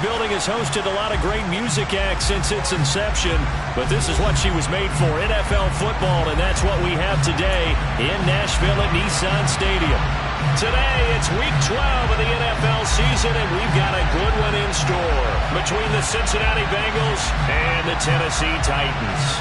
building has hosted a lot of great music acts since its inception, but this is what she was made for, NFL football, and that's what we have today in Nashville at Nissan Stadium. Today, it's Week 12 of the NFL season, and we've got a good one in store between the Cincinnati Bengals and the Tennessee Titans.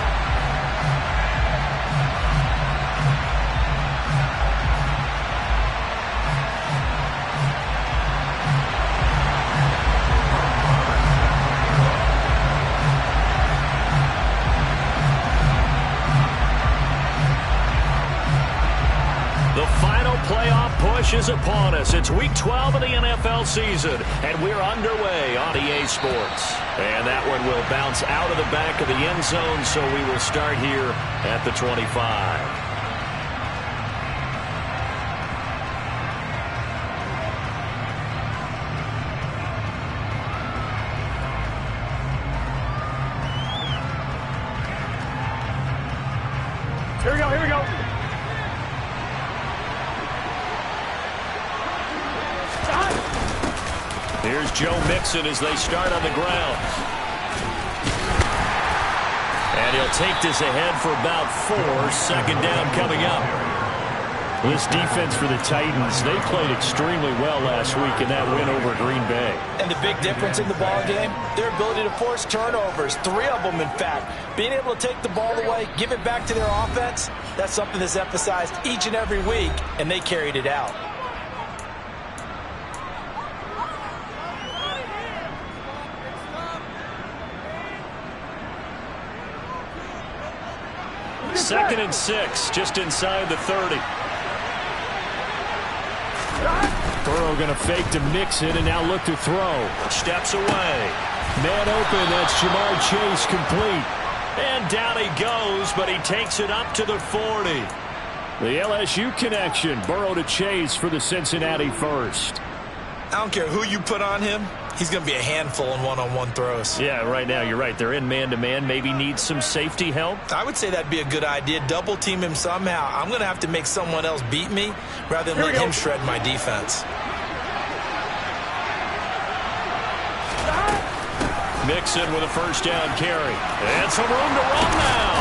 The final playoff push is upon us. It's Week 12 of the NFL season, and we're underway on EA Sports. And that one will bounce out of the back of the end zone, so we will start here at the 25. Here we go, here we go. Here's Joe Mixon as they start on the ground. And he'll take this ahead for about 4. Second down coming up. This defense for the Titans, they played extremely well last week in that win over Green Bay. And the big difference in the ball game, their ability to force turnovers, 3 of them in fact. Being able to take the ball away, give it back to their offense, that's something that's emphasized each and every week, and they carried it out. Second and 6, just inside the 30. Burrow going to fake to Mixon and now look to throw. Steps away. Man open, that's Jamar Chase complete. And down he goes, but he takes it up to the 40. The LSU connection, Burrow to Chase for the Cincinnati first. I don't care who you put on him, he's going to be a handful in one-on-one throws. Yeah, right now you're right. They're in man-to-man. Maybe need some safety help. I would say that'd be a good idea. Double team him somehow. I'm going to have to make someone else beat me rather than let him shred my defense. Mixon with a first down carry. And some room to run now.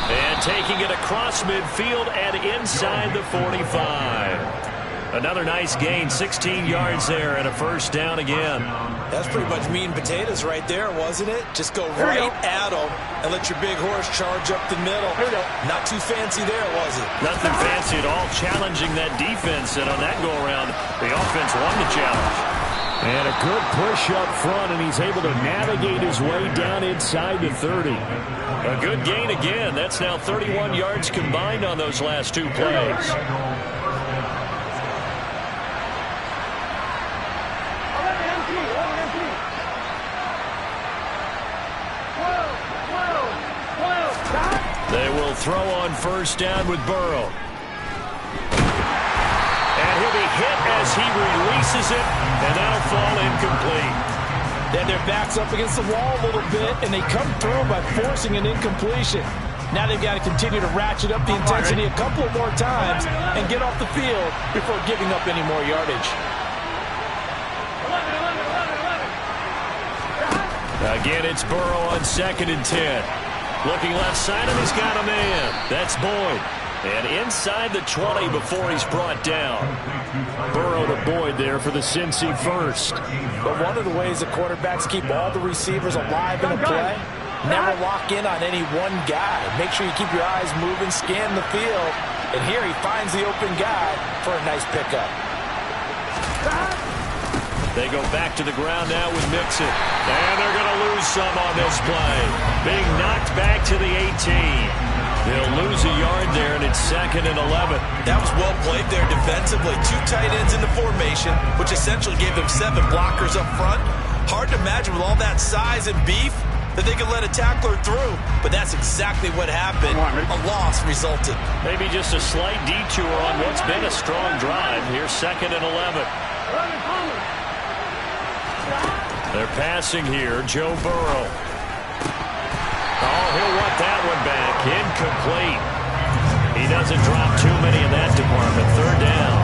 And taking it across midfield and inside the 45. Another nice gain, 16 yards there and a first down again. That's pretty much meat and potatoes right there, wasn't it? Just go right at them and let your big horse charge up the middle. Not too fancy there, was it? Nothing fancy at all, challenging that defense. And on that go-around, the offense won the challenge. And a good push up front, and he's able to navigate his way down inside the 30. A good gain again. That's now 31 yards combined on those last 2 plays. They will throw on first down with Burrow. And he'll be hit as he releases it, and that'll fall incomplete. Then their back's up against the wall a little bit, and they come through by forcing an incompletion. Now they've got to continue to ratchet up the intensity a couple of more times and get off the field before giving up any more yardage. Again, it's Burrow on 2nd and 10. Looking left side, and he's got a man. That's Boyd. And inside the 20 before he's brought down. Burrow to Boyd there for the Cincy first. But one of the ways the quarterbacks keep all the receivers alive in a play, never lock in on any one guy. Make sure you keep your eyes moving, scan the field. And here he finds the open guy for a nice pickup. They go back to the ground now with Mixon. And they're going to lose some on this play. Being knocked back to the 18. They'll lose a yard there, and it's 2nd and 11. That was well played there defensively. 2 tight ends in the formation, which essentially gave them 7 blockers up front. Hard to imagine with all that size and beef that they could let a tackler through. But that's exactly what happened. A loss resulted. Maybe just a slight detour on what's been a strong drive. Here's 2nd and 11. They're passing here. Joe Burrow. Oh, he'll want that one back. Incomplete. He doesn't drop too many in that department. 3rd down.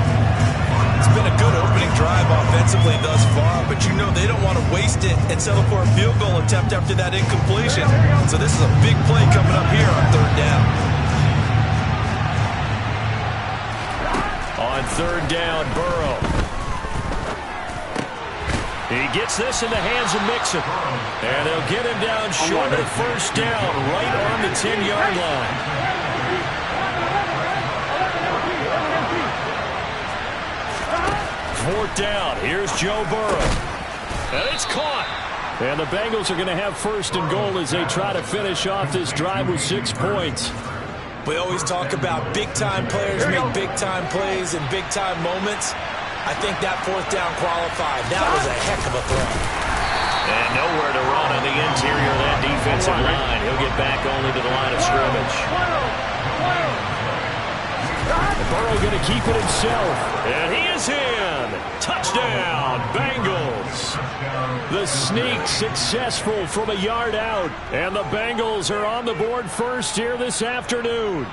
It's been a good opening drive offensively thus far, but you know they don't want to waste it and settle for a field goal attempt after that incompletion. So this is a big play coming up here on third down. On third down, Burrow. He gets this in the hands of Mixon. And they'll get him down short of first down, right on the 10-yard line. Fourth down. Here's Joe Burrow. And it's caught. And the Bengals are going to have first and goal as they try to finish off this drive with 6 points. We always talk about big-time players make big-time plays in big-time moments. I think that fourth down qualified. That was a heck of a throw. And nowhere to run on the interior of that defensive line. He'll get back only to the line of scrimmage. Burrow going to keep it himself. And he is in. Touchdown, Bengals. The sneak successful from a yard out. And the Bengals are on the board first here this afternoon.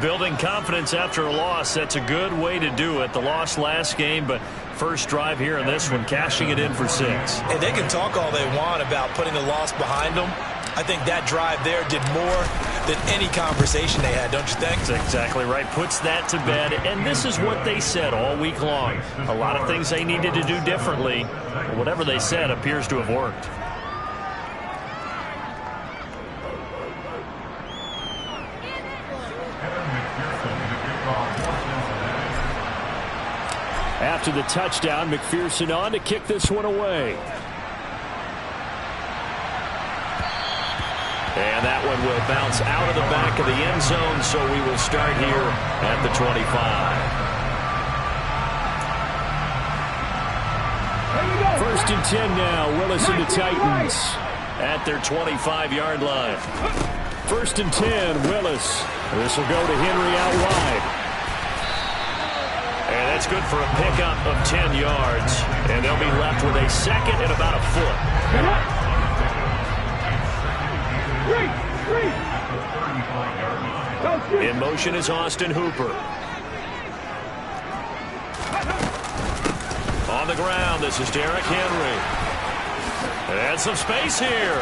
Building confidence after a loss, that's a good way to do it. The loss last game, but first drive here in this one, cashing it in for 6. And they can talk all they want about putting the loss behind them. I think that drive there did more than any conversation they had, don't you think? That's exactly right. Puts that to bed. And this is what they said all week long. A lot of things they needed to do differently. But whatever they said appears to have worked. After the touchdown, McPherson on to kick this one away. And that one will bounce out of the back of the end zone, so we will start here at the 25. First and 10 now, Willis and the Titans at their 25-yard line. First and 10, Willis. This will go to Henry out wide. And that's good for a pickup of 10 yards. And they'll be left with a second and about a foot. In motion is Austin Hooper. On the ground, this is Derrick Henry. And some space here.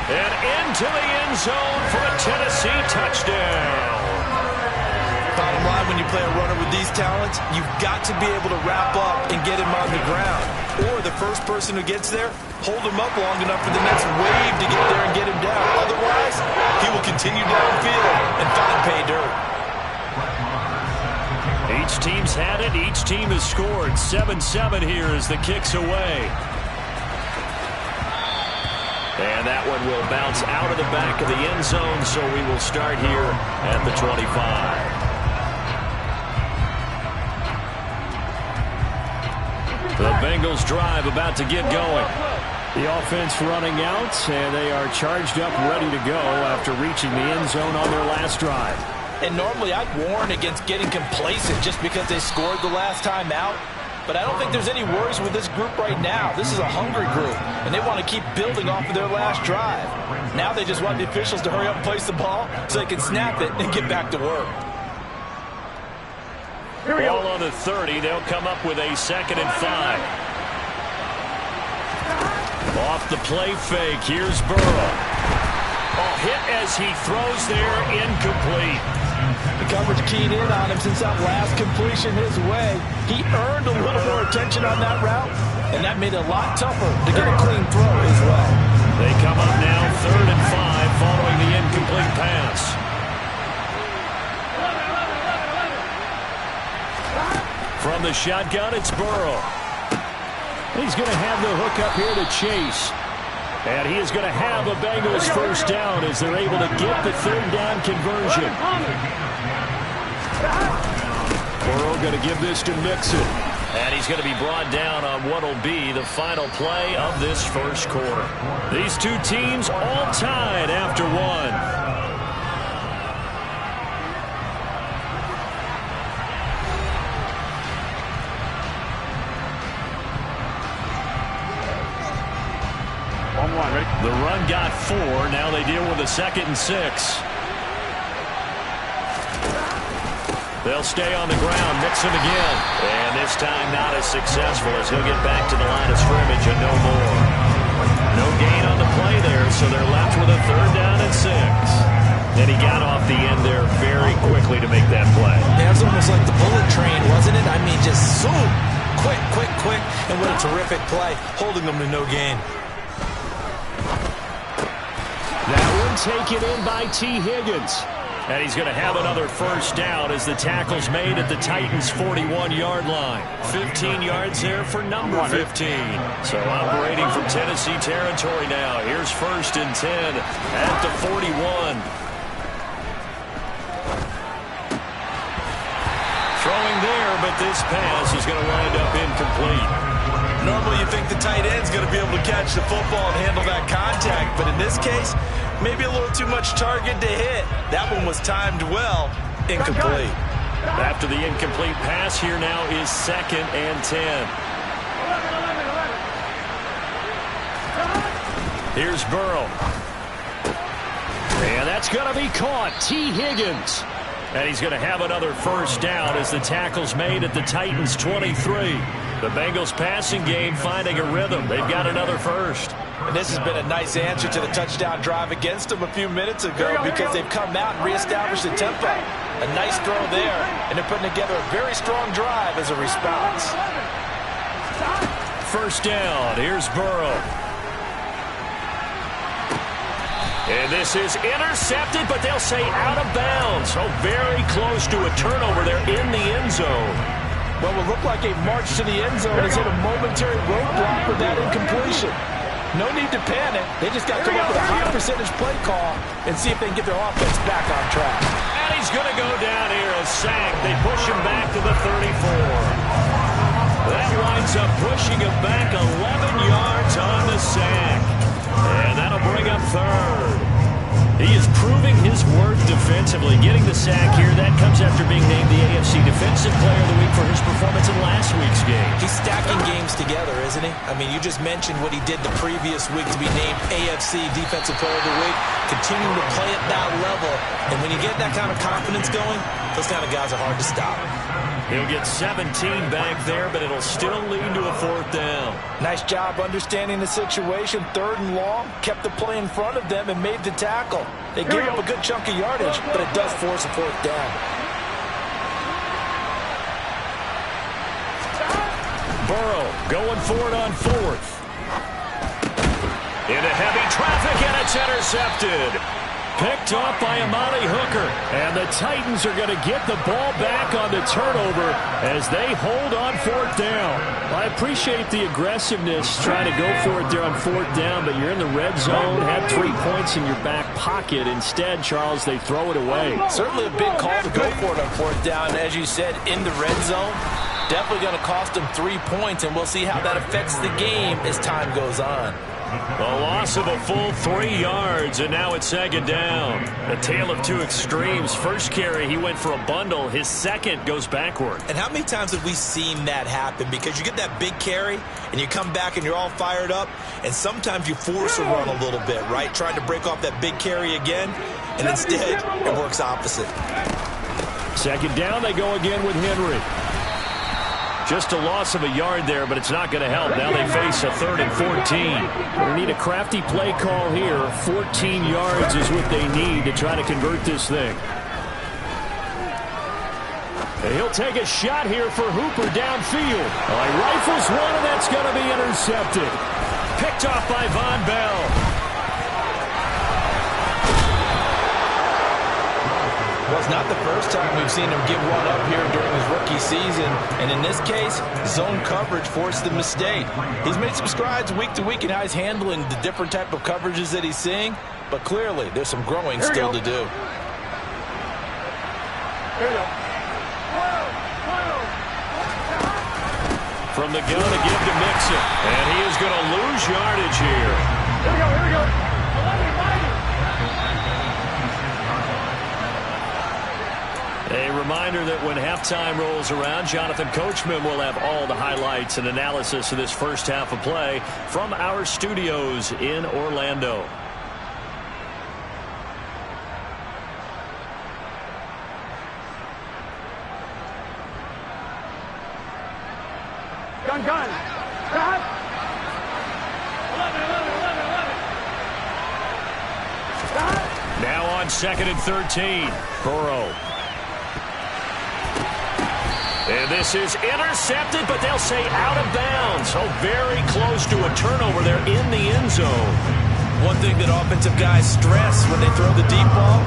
And into the end zone for a Tennessee touchdown. Bottom line, when you play a runner with these talents, you've got to be able to wrap up and get him on the ground. Or the first person who gets there, hold him up long enough for the next wave to get there and get him down. Otherwise, he will continue downfield and find pay dirt. Each team's had it. Each team has scored. 7-7 here as the kick's away. And that one will bounce out of the back of the end zone, so we will start here at the 25. The Bengals drive about to get going. The offense running out, and they are charged up, ready to go after reaching the end zone on their last drive. And normally I'd warn against getting complacent just because they scored the last time out. But I don't think there's any worries with this group right now. This is a hungry group, and they want to keep building off of their last drive. Now they just want the officials to hurry up and place the ball so they can snap it and get back to work. Ball on the 30. They'll come up with a 2nd and 5. Off the play fake. Here's Burrow. Oh, hit as he throws there, incomplete. The coverage keyed in on him since that last completion his way. He earned a little more attention on that route, and that made it a lot tougher to get a clean throw as well. They come up now 3rd and 5 following the incomplete pass. From the shotgun, it's Burrow. He's going to have the hook up here to Chase. And he is going to have a Bengals first down as they're able to get the 3rd down conversion. Burrow going to give this to Mixon. And he's going to be brought down on what will be the final play of this first quarter. These two teams all tied after one. The run got 4. Now they deal with a 2nd and 6. They'll stay on the ground, mix him again. And this time not as successful as he'll get back to the line of scrimmage and no more. No gain on the play there, so they're left with a 3rd down and 6. And he got off the end there very quickly to make that play. Yeah, it was almost like the bullet train, wasn't it? I mean, just so quick, and what a terrific play, holding them to no gain. That one taken in by T. Higgins. And he's going to have another 1st down as the tackle's made at the Titans' 41-yard line. 15 yards there for number 15. So operating from Tennessee territory now. Here's 1st and 10 at the 41. Throwing there, but this pass is going to wind up incomplete. Normally you think the tight end's going to be able to catch the football and handle that contact, but in this case, maybe a little too much target to hit. That one was timed well. Incomplete. After the incomplete pass, here now is 2nd and 10. Here's Burrow. And that's going to be caught. T. Higgins. And he's going to have another 1st down as the tackle's made at the Titans' 23. The Bengals passing game finding a rhythm. They've got another 1st. And this has been a nice answer to the touchdown drive against them a few minutes ago because they've come out and reestablished the tempo. A nice throw there, and they're putting together a very strong drive as a response. 1st down. Here's Burrow. And this is intercepted, but they'll say out of bounds. Oh, very close to a turnover there in the end zone. Well, it looked like a march to the end zone has hit a momentary roadblock with that incompletion. No need to panic. They just got to come up with a high percentage play call and see if they can get their offense back on track. And he's going to go down here, a sack. They push him back to the 34. That winds up pushing him back 11 yards on the sack. And that'll bring up 3rd. He is proving his worth defensively. Getting the sack here, that comes after being named the AFC Defensive Player of the Week for his performance in last week's game. He's stacking games together, isn't he? I mean, you just mentioned what he did the previous week to be named AFC Defensive Player of the Week. Continuing to play at that level. And when you get that kind of confidence going, those kind of guys are hard to stop. He'll get 17 back there, but it'll still lead to a 4th down. Nice job understanding the situation. 3rd and long, kept the play in front of them and made the tackle. They gave up a good chunk of yardage, but it does force a 4th down. Burrow going for it on 4th. Into heavy traffic, and it's intercepted. Picked off by Amani Hooker. And the Titans are going to get the ball back on the turnover as they hold on 4th down. I appreciate the aggressiveness trying to go for it there on 4th down, but you're in the red zone, had 3 points in your back pocket. Instead, Charles, they throw it away. Certainly a big call to go for it on 4th down. As you said, in the red zone, definitely going to cost them 3 points, and we'll see how that affects the game as time goes on. A loss of a full 3 yards, and now it's 2nd down. A tale of 2 extremes. First carry, he went for a bundle. His second goes backward. And how many times have we seen that happen? Because you get that big carry, and you come back and you're all fired up, and sometimes you force a run a little bit, right? Trying to break off that big carry again, and instead it works opposite. 2nd down, they go again with Henry. Just a loss of a yard there, but it's not going to help. Now they face a 3rd and 14. They need a crafty play call here. 14 yards is what they need to try to convert this thing. And he'll take a shot here for Hooper downfield. He rifles one, and that's going to be intercepted. Picked off by Von Bell. Well, it's not the first time we've seen him give one up here during his rookie season. And in this case, zone coverage forced the mistake. He's made some strides week to week in how he's handling the different type of coverages that he's seeing. But clearly, there's some growing still to do. From the gun to give to Mixon. And he is going to lose yardage here. Here we go. A reminder that when halftime rolls around, Jonathan Coachman will have all the highlights and analysis of this first half of play from our studios in Orlando. gun. Stop. 11. Stop. Now on 2nd and 13. Burrow. And this is intercepted, but they'll say out of bounds. So very close to a turnover there in the end zone. One thing that offensive guys stress when they throw the deep ball,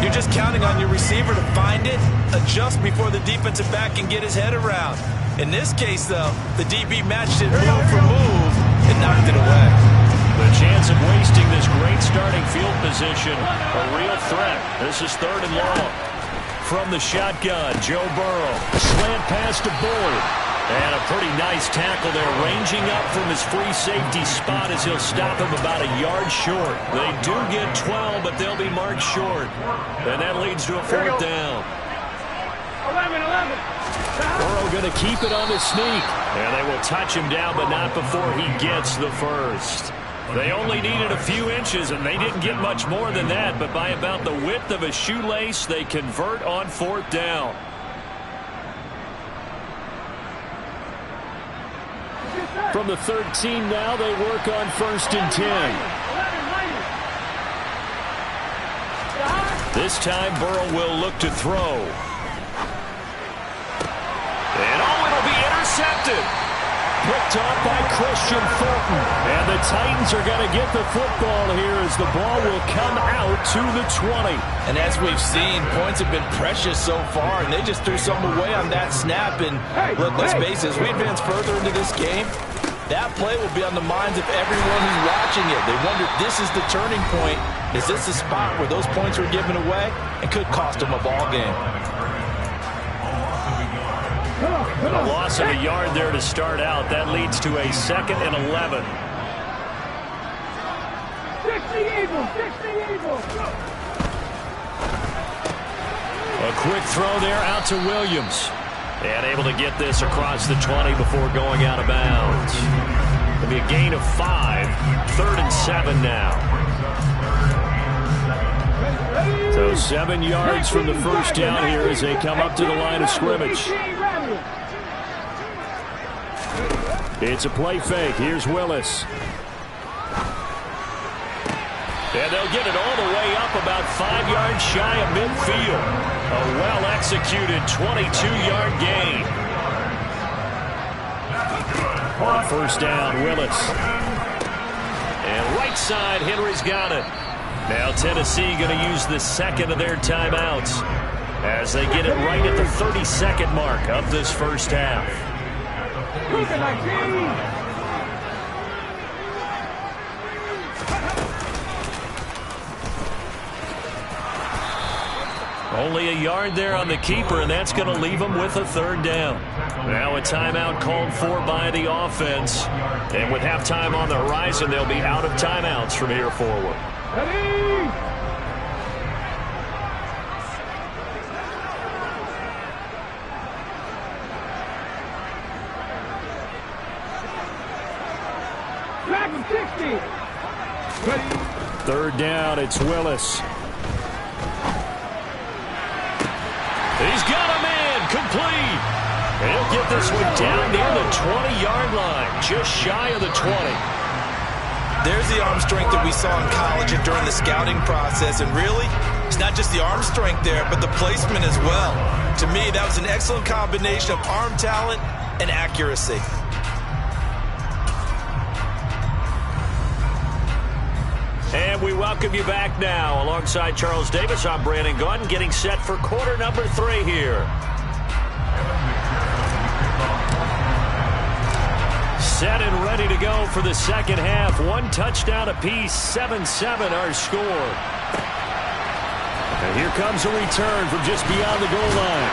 you're just counting on your receiver to find it, adjust before the defensive back can get his head around. In this case, though, the DB matched it move for move and knocked it away. The chance of wasting this great starting field position, a real threat. This is 3rd and long. From the shotgun, Joe Burrow. Slant pass to Bullard. And a pretty nice tackle there, ranging up from his free safety spot as he'll stop him about a yard short. They do get 12, but they'll be marked short. And that leads to a 4th down. 11. Burrow going to keep it on the sneak. And they will touch him down, but not before he gets the first. They only needed a few inches, and they didn't get much more than that. But by about the width of a shoelace, they convert on 4th down. From the 13 now, they work on 1st and 10. This time, Burrow will look to throw. And it'll be intercepted. Picked off by Christian Fulton. And the Titans are going to get the football here as the ball will come out to the 20. And as we've seen, points have been precious so far, and they just threw something away on that snap. And look, let's face it, as we advance further into this game, that play will be on the minds of everyone who's watching it. They wonder, this is the turning point. Is this the spot where those points were given away? It could cost them a ball game. A loss of a yard there to start out. That leads to a 2nd and 11. 60 Eagles. A quick throw there out to Williams. And able to get this across the 20 before going out of bounds. It'll be a gain of 5. 3rd and 7 now. So 7 yards from the first down here as they come up to the line of scrimmage. It's a play fake. Here's Willis. And they'll get it all the way up about 5 yards shy of midfield. A well-executed 22-yard gain. On 1st down, Willis. And right side, Henry's got it. Now Tennessee going to use the 2nd of their timeouts as they get it right at the 32nd mark of this first half. Only a yard there on the keeper, and that's going to leave them with a 3rd down. Now a timeout called for by the offense. And with halftime on the horizon, they'll be out of timeouts from here forward. Ready? Back of 60. Ready? 3rd down, it's Willis. He's got a man, complete. And he'll get this one down near the 20-yard line, just shy of the 20. There's the arm strength that we saw in college and during the scouting process. And really, it's not just the arm strength there, but the placement as well. To me, that was an excellent combination of arm talent and accuracy. And we welcome you back now. Alongside Charles Davis, I'm Brandon Gaudin, getting set for quarter number 3 here. Set and ready to go for the second half. 1 touchdown apiece, 7-7 our score. And here comes a return from just beyond the goal line.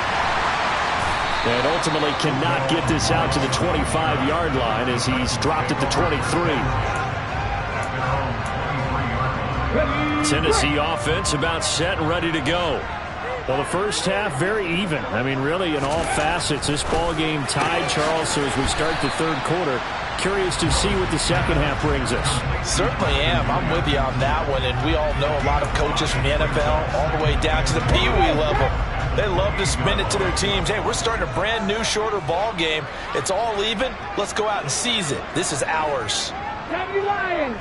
And ultimately cannot get this out to the 25-yard line as he's dropped at the 23. Tennessee offense about set and ready to go. Well, the first half very even. I mean, really in all facets. This ball game tied, Charles, so as we start the 3rd quarter, curious to see what the second half brings us. Certainly am. I'm with you on that one, and we all know a lot of coaches from the NFL all the way down to the Pee Wee level. They love to spin it to their teams. Hey, we're starting a brand new, shorter ball game. It's all even. Let's go out and seize it. This is ours. Tabby Lions.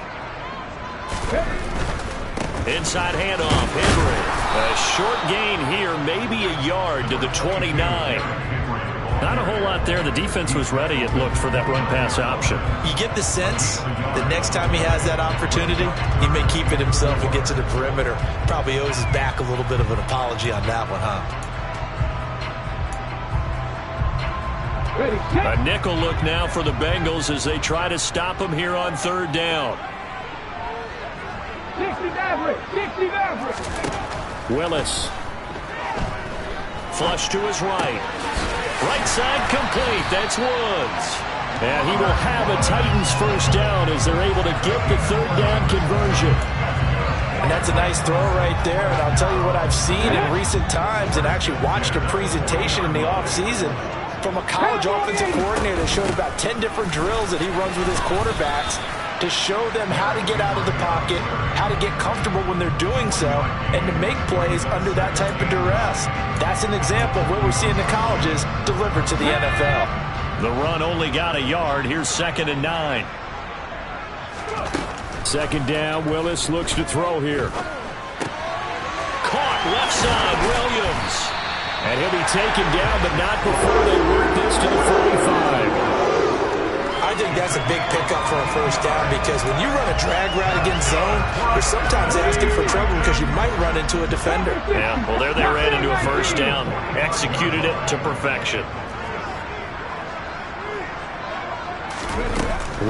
Inside handoff, Henry. A short gain here, maybe a yard to the 29. Not a whole lot there. The defense was ready, it looked, for that run-pass option. You get the sense that next time he has that opportunity, he may keep it himself and get to the perimeter. Probably owes his back a little bit of an apology on that one, huh? A nickel look now for the Bengals as they try to stop him here on third down. 60 Maverick. 60 Maverick. Willis. Flush to his right. Right side complete. That's Woods. And he will have a Titans first down as they're able to get the third down conversion. And that's a nice throw right there. And I'll tell you what I've seen in recent times and actually watched a presentation in the offseason from a college offensive coordinator that showed about 10 different drills that he runs with his quarterbacks to show them how to get out of the pocket, how to get comfortable when they're doing so, and to make plays under that type of duress. That's an example of what we're seeing the colleges deliver to the NFL. The run only got a yard. Here's 2nd and 9. Second down, Willis looks to throw here. Caught left side, Williams. And he'll be taken down, but not before they work this to the 45. I think that's a big pickup for a first down because when you run a drag route against zone, you're sometimes asking for trouble because you might run into a defender. Yeah, well, there they ran into a first down. Executed it to perfection.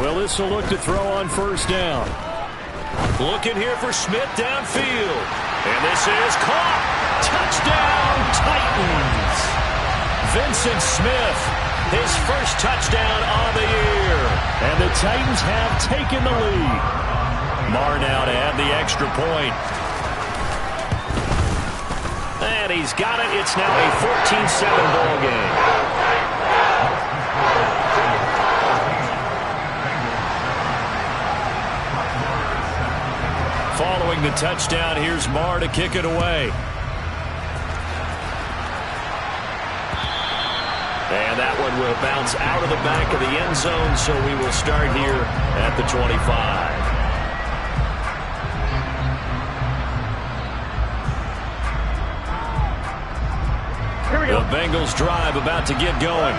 Willis will look to throw on first down. Looking here for Smith downfield. And this is caught. Touchdown, Titans. Vincent Smith, his first touchdown on the year. And the Titans have taken the lead. Marr now to add the extra point. And he's got it. It's now a 14-7 ball game. Following the touchdown, here's Marr to kick it away. And that one will bounce out of the back of the end zone, so we will start here at the 25. Here we go. The Bengals drive about to get going.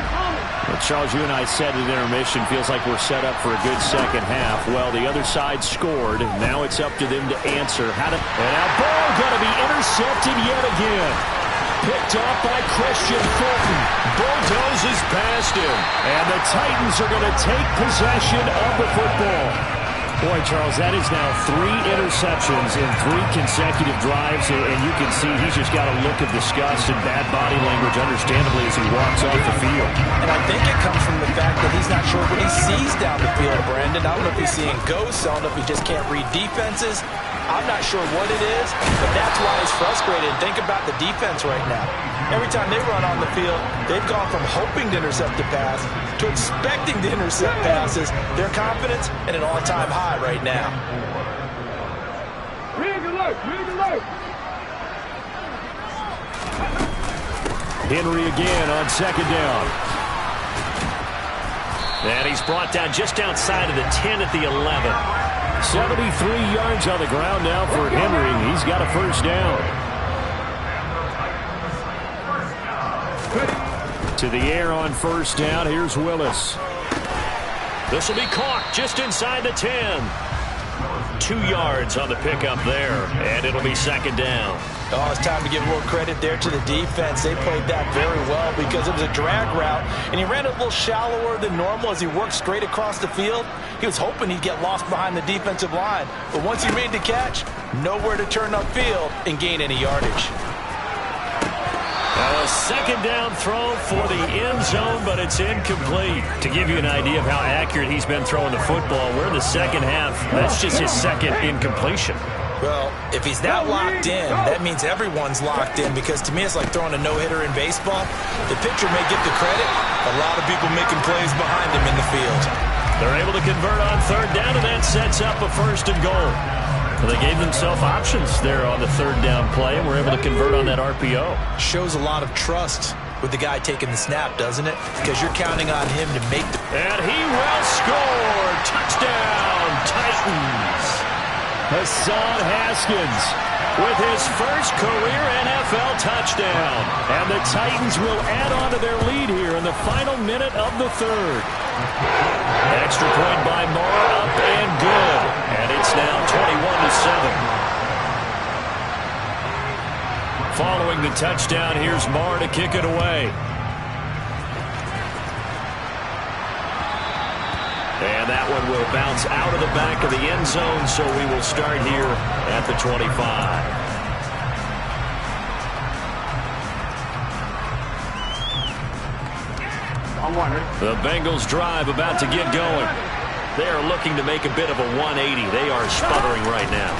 Well, Charles, you and I said at intermission, feels like we're set up for a good second half. Well, the other side scored. Now it's up to them to answer. And now ball going to be intercepted yet again. Picked up by Christian Fulton. Bulldozes past him. And the Titans are going to take possession of the football. Boy, Charles, that is now 3 interceptions in 3 consecutive drives, and you can see he's just got a look of disgust and bad body language, understandably, as he walks off the field. And I think it comes from the fact that he's not sure what he sees down the field, Brandon. I don't know if he's seeing ghosts. I don't know if he just can't read defenses. I'm not sure what it is, but that's why he's frustrated. Think about the defense right now. Every time they run on the field, they've gone from hoping to intercept the pass to expecting to intercept passes. Their confidence at an all-time high right now. Rig alert. Rig alert. Henry again on second down. And he's brought down just outside of the 10 at the 11. 73 yards on the ground now for Henry. He's got a first down. To the air on first down. Here's Willis. This will be caught just inside the 10. 2 yards on the pickup there. And it'll be second down. Oh, it's time to give more credit there to the defense. They played that very well because it was a drag route, and he ran a little shallower than normal as he worked straight across the field. He was hoping he'd get lost behind the defensive line, but once he made the catch, nowhere to turn upfield and gain any yardage. A second down throw for the end zone, but it's incomplete. To give you an idea of how accurate he's been throwing the football, we're in the second half. That's just his second incompletion. Well, if he's that locked in, that means everyone's locked in, because to me it's like throwing a no-hitter in baseball. The pitcher may get the credit, a lot of people making plays behind him in the field. They're able to convert on third down, and that sets up a first and goal. Well, they gave themselves options there on the third down play, and were able to convert on that RPO. Shows a lot of trust with the guy taking the snap, doesn't it? Because you're counting on him to make the... And he will score! Touchdown, Titans! Hassan Haskins with his first career NFL touchdown. And the Titans will add on to their lead here in the final minute of the third. Extra point by Moore, up and good. And it's now 21-7. Following the touchdown, here's Moore to kick it away. And that one will bounce out of the back of the end zone, so we will start here at the 25. The Bengals drive about to get going. They are looking to make a bit of a 180. They are sputtering right now.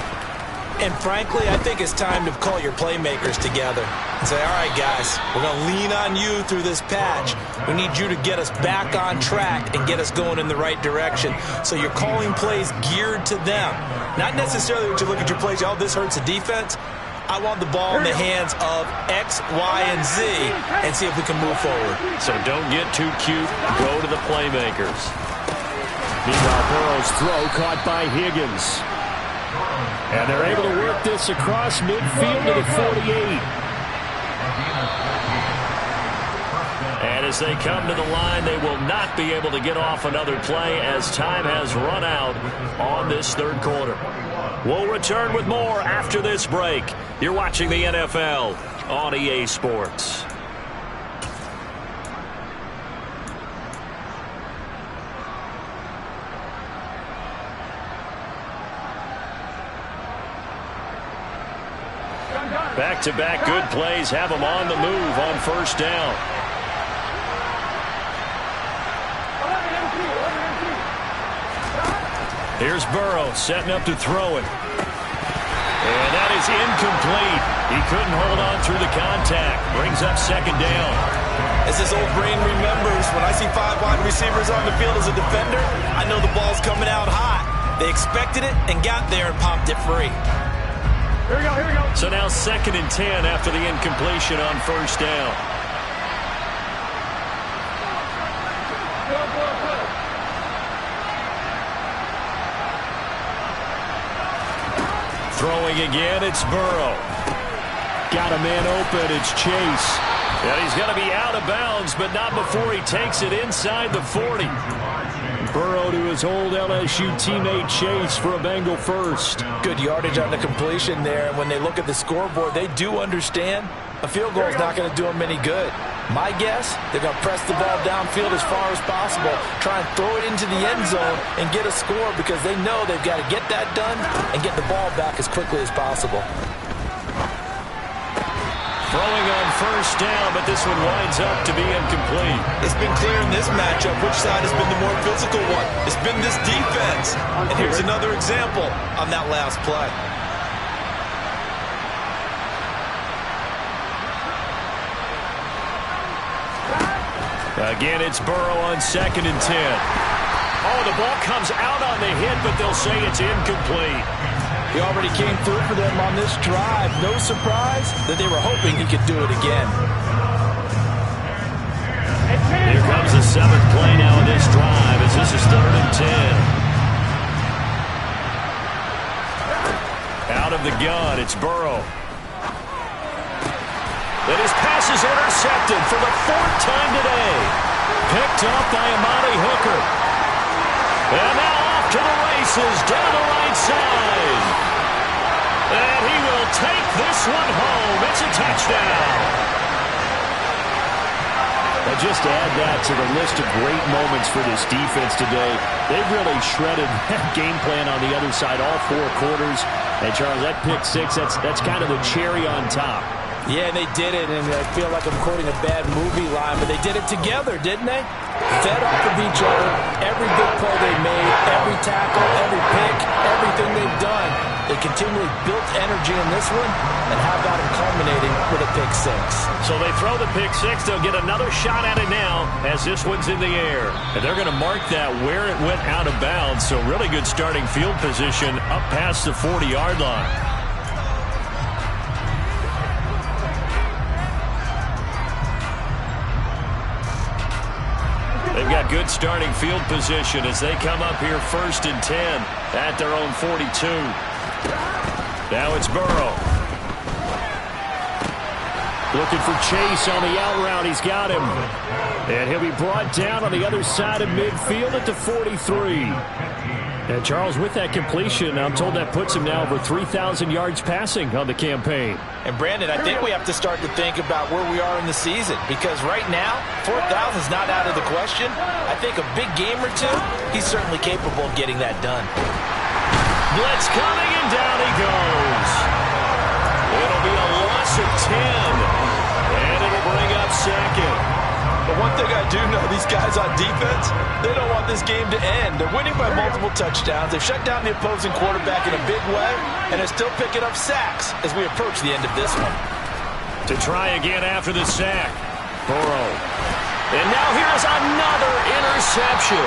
And frankly, I think it's time to call your playmakers together and say, all right, guys, we're going to lean on you through this patch. We need you to get us back on track and get us going in the right direction. So you're calling plays geared to them. Not necessarily that you look at your plays, oh, this hurts the defense. I want the ball in the hands of X, Y, and Z and see if we can move forward. So don't get too cute. Go to the playmakers. Meanwhile, Burrow's throw caught by Higgins. And they're able to work this across midfield to the 48. And as they come to the line, they will not be able to get off another play as time has run out on this third quarter. We'll return with more after this break. You're watching the NFL on EA Sports. Back-to-back good plays have them on the move on first down. Here's Burrow setting up to throw it. And that is incomplete. He couldn't hold on through the contact. Brings up second down. As this old brain remembers, when I see 5 wide receivers on the field as a defender, I know the ball's coming out hot. They expected it and got there and popped it free. Here we go, here we go. So now 2nd and 10 after the incompletion on first down. Throwing again, it's Burrow. Got a man open, it's Chase. And he's going to be out of bounds, but not before he takes it inside the 40. Burrow to his old LSU teammate Chase for a Bengal first. Good yardage on the completion there. And when they look at the scoreboard, they do understand a field goal is not going to do them any good. My guess, they're going to press the ball downfield as far as possible, try and throw it into the end zone and get a score because they know they've got to get that done and get the ball back as quickly as possible. Throwing on first down, but this one winds up to be incomplete. It's been clear in this matchup which side has been the more physical one. It's been this defense. And here's another example on that last play. Again, it's Burrow on 2nd and 10. Oh, the ball comes out on the hit, but they'll say it's incomplete. He already came through for them on this drive. No surprise that they were hoping he could do it again. Here comes the 7th play now in this drive as this is 3rd and 10. Out of the gun, it's Burrow. And his pass is intercepted for the 4th time today. Picked up by Amani Hooker. And now off to the races down the right side. And he will take this one home. It's a touchdown. And just add that to the list of great moments for this defense today. They've really shredded that game plan on the other side all 4 quarters. And Charles, that pick 6, that's kind of the cherry on top. Yeah, they did it, and I feel like I'm quoting a bad movie line, but they did it together, didn't they? Fed off of each other, every big play they made, every tackle, every pick, everything they've done. They continually built energy in this one, and how about them culminating with a pick six? So they throw the pick six. They'll get another shot at it now as this one's in the air. And they're going to mark that where it went out of bounds. So really good starting field position up past the 40-yard line. They've got good starting field position as they come up here 1st and 10 at their own 42. Now it's Burrow. Looking for Chase on the out route. He's got him. And he'll be brought down on the other side of midfield at the 43. And Charles, with that completion, I'm told that puts him now over 3,000 yards passing on the campaign. And Brandon, I think we have to start to think about where we are in the season, because right now, 4,000 is not out of the question. I think a big game or two, he's certainly capable of getting that done. Blitz coming, and down he goes. It'll be a loss of 10, and it'll bring up second. But one thing I do know, these guys on defense, they don't want this game to end. They're winning by multiple touchdowns. They've shut down the opposing quarterback in a big way, and they're still picking up sacks as we approach the end of this one. To try again after the sack. Burrow. And now here's another interception.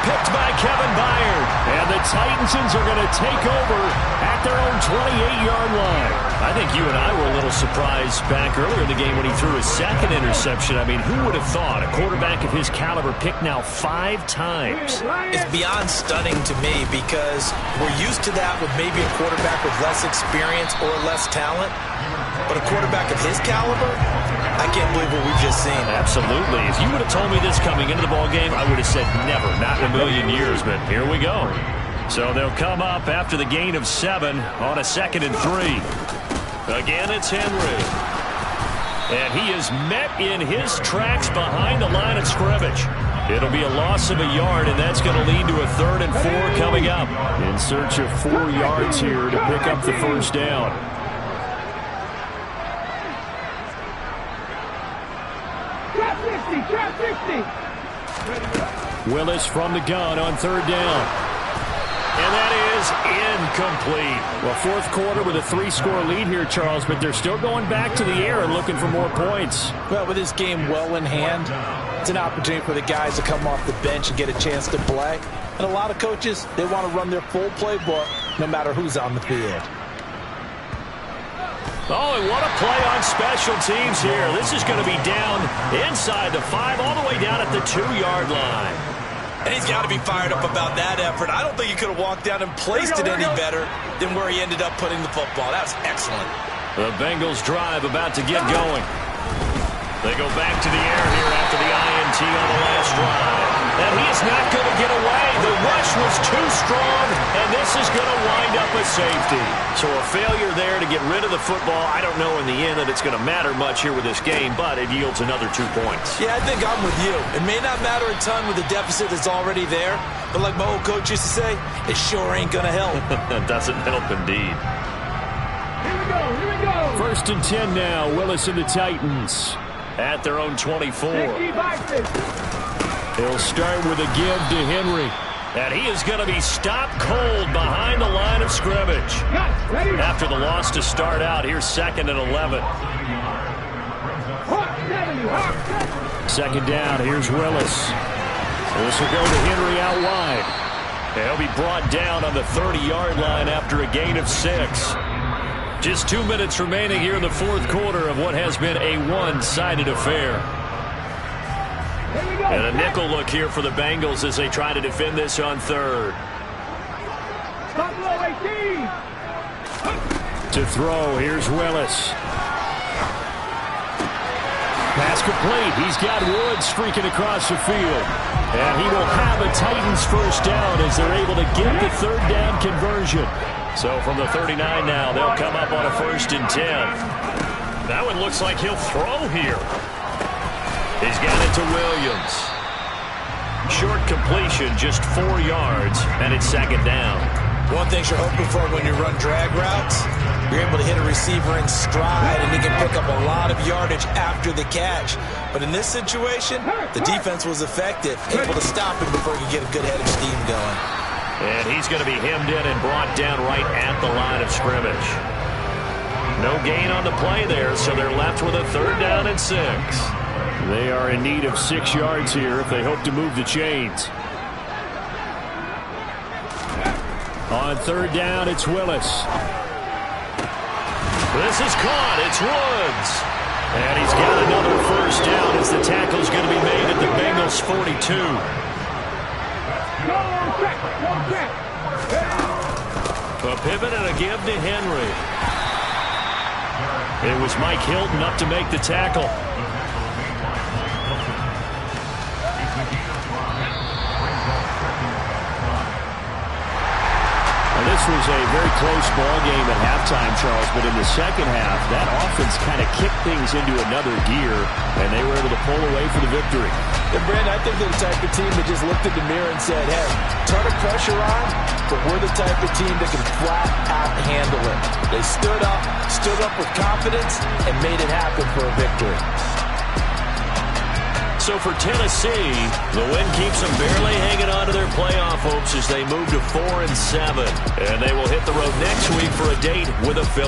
Picked by Kevin Byard. And the Titans are going to take over at their own 28-yard line. I think you and I were a little surprised back earlier in the game when he threw his second interception. I mean, who would have thought a quarterback of his caliber picked now 5 times? It's beyond stunning to me because we're used to that with maybe a quarterback with less experience or less talent. But a quarterback of his caliber, I can't believe what we've just seen. Absolutely. If you would have told me this coming into the ballgame, I would have said never, not in a million years. But here we go. So they'll come up after the gain of 7 on a 2nd and 3. Again, it's Henry. And he is met in his tracks behind the line of scrimmage. It'll be a loss of a yard, and that's going to lead to a 3rd and 4 coming up. In search of 4 yards here to pick up the first down. Trap 50. Willis from the gun on 3rd down. And that is incomplete. Well, 4th quarter with a 3-score lead here, Charles, but they're still going back to the air and looking for more points. Well, with this game well in hand, it's an opportunity for the guys to come off the bench and get a chance to play. And a lot of coaches, they want to run their full playbook no matter who's on the field. Oh, and what a play on special teams here. This is going to be down inside the 5, all the way down at the 2-yard line. And he's got to be fired up about that effort. I don't think he could have walked down and placed it any better than where he ended up putting the football. That was excellent. The Bengals drive about to get going. They go back to the air here after the INT on the last drive. And he is not going to get away. The rush was too strong, and this is going to wind up a safety. So a failure there to get rid of the football. I don't know in the end that it's going to matter much here with this game, but it yields another 2 points. Yeah, I think I'm with you. It may not matter a ton with the deficit that's already there, but like my old coach used to say, it sure ain't going to help. It doesn't help indeed. Here we go. 1st and 10 now. Willis and the Titans at their own 24. He'll start with a give to Henry. And he is going to be stopped cold behind the line of scrimmage. After the loss to start out, here's 2nd and 11. 2nd down, here's Willis. This will go to Henry out wide. And he'll be brought down on the 30-yard line after a gain of 6. Just 2 minutes remaining here in the 4th quarter of what has been a one-sided affair. And a nickel look here for the Bengals as they try to defend this on 3rd. To throw, here's Willis. Pass complete. He's got Woods streaking across the field. And he will have a Titans first down as they're able to get the 3rd down conversion. So from the 39 now, they'll come up on a 1st and 10. That one looks like he'll throw here. He's got it to Williams. Short completion, just 4 yards, and it's 2nd down. One thing you're hoping for when you run drag routes, you're able to hit a receiver in stride, and he can pick up a lot of yardage after the catch. But in this situation, the defense was effective, able to stop him before he could get a good head of steam going. And he's going to be hemmed in and brought down right at the line of scrimmage. No gain on the play there, so they're left with a 3rd down and 6. They are in need of 6 yards here if they hope to move the chains. On 3rd down, it's Willis. This is caught. It's Woods. And he's got another 1st down as the tackle's going to be made at the Bengals 42. A pivot and a give to Henry. It was Mike Hilton up to make the tackle. This was a very close ball game at halftime, Charles, but in the second half, that offense kind of kicked things into another gear, and they were able to pull away for the victory. And, Brandon, I think they're the type of team that just looked in the mirror and said, hey, ton of pressure on, but we're the type of team that can flat out handle it. They stood up with confidence, and made it happen for a victory. So for Tennessee, the win keeps them barely hanging on to their playoff hopes as they move to 4-7. And they will hit the road next week for a date with a Philly.